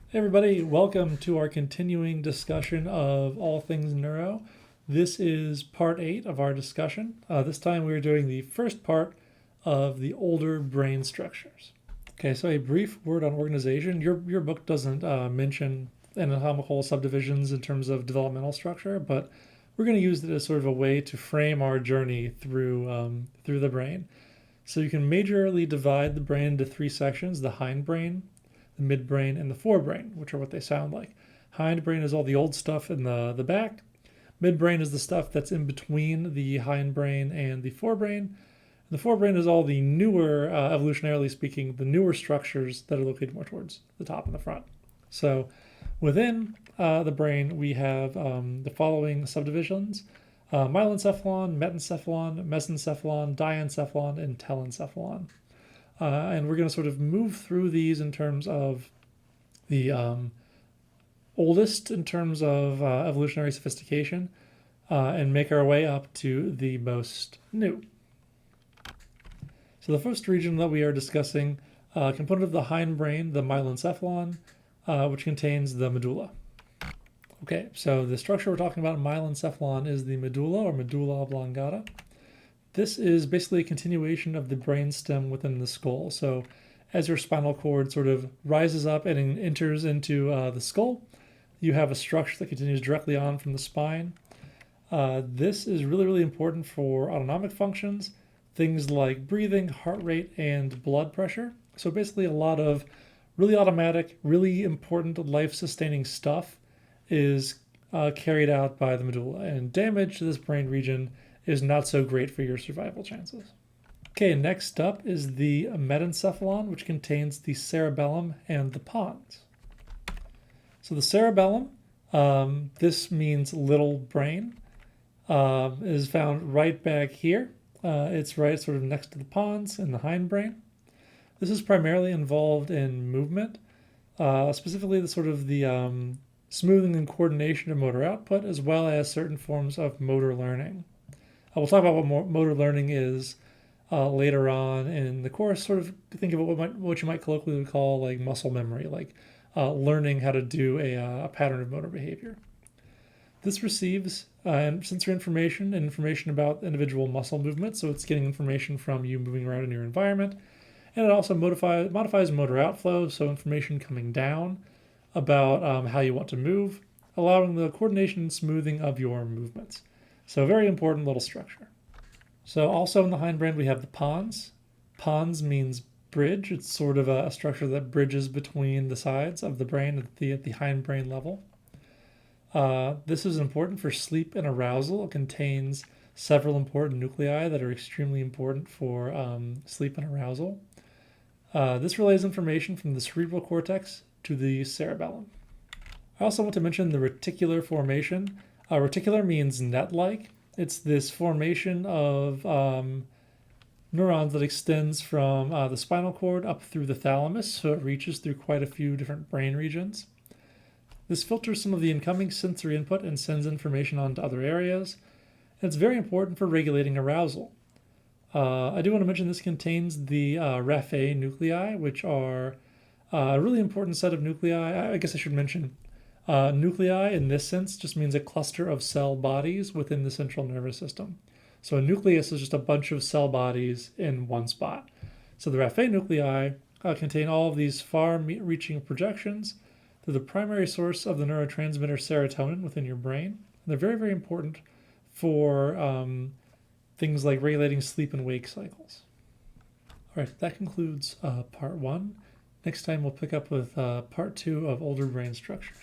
Hey everybody, welcome to our continuing discussion of all things neuro. This is part 8 of our discussion. This time we're doing the first part of the older brain structures. Okay, so a brief word on organization. Your book doesn't mention anatomical subdivisions in terms of developmental structure, but we're going to use it as sort of a way to frame our journey through the brain. So you can majorly divide the brain into 3 sections: the hindbrain, the midbrain, and the forebrain, which are what they sound like. Hindbrain is all the old stuff in the back. Midbrain is the stuff that's in between the hindbrain and the forebrain. And the forebrain is all the newer, evolutionarily speaking, the newer structures that are located more towards the top and the front. So within the brain, we have the following subdivisions: myelencephalon, metencephalon, mesencephalon, diencephalon, and telencephalon. And we're going to sort of move through these in terms of the oldest in terms of evolutionary sophistication and make our way up to the most new. So the first region that we are discussing, component of the hindbrain, the myelencephalon, which contains the medulla. Okay, so the structure we're talking about in myelencephalon is the medulla or medulla oblongata. This is basically a continuation of the brainstem within the skull. So as your spinal cord sort of rises up and enters into the skull, you have a structure that continues directly on from the spine. This is really, really important for autonomic functions, things like breathing, heart rate, and blood pressure. So basically a lot of really automatic, really important life-sustaining stuff is carried out by the medulla, and damage to this brain region is not so great for your survival chances. Okay, next up is the medencephalon, which contains the cerebellum and the pons. So the cerebellum, this means little brain, is found right back here. It's right sort of next to the pons in the hindbrain. This is primarily involved in movement, specifically the sort of the smoothing and coordination of motor output, as well as certain forms of motor learning. We'll talk about what motor learning is later on in the course. Sort of think of what you might colloquially call like muscle memory, like learning how to do a pattern of motor behavior. This receives sensory information and information about individual muscle movements, so it's getting information from you moving around in your environment. And it also modifies motor outflow, so information coming down about how you want to move, allowing the coordination and smoothing of your movements. So a very important little structure. So also in the hindbrain, we have the pons. Pons means bridge. It's sort of a structure that bridges between the sides of the brain at the hindbrain level. This is important for sleep and arousal. It contains several important nuclei that are extremely important for sleep and arousal. This relays information from the cerebral cortex to the cerebellum. I also want to mention the reticular formation. Reticular means net-like. It's this formation of neurons that extends from the spinal cord up through the thalamus, so it reaches through quite a few different brain regions. This filters some of the incoming sensory input and sends information on to other areas. And it's very important for regulating arousal. I do want to mention this contains the Raphe nuclei, which are a really important set of nuclei. I guess I should mention nuclei in this sense just means a cluster of cell bodies within the central nervous system. So a nucleus is just a bunch of cell bodies in one spot. So the Raphe nuclei contain all of these far-reaching projections to the primary source of the neurotransmitter serotonin within your brain. And they're very, very important for things like regulating sleep and wake cycles. All right, that concludes part 1. Next time we'll pick up with part 2 of older brain structures.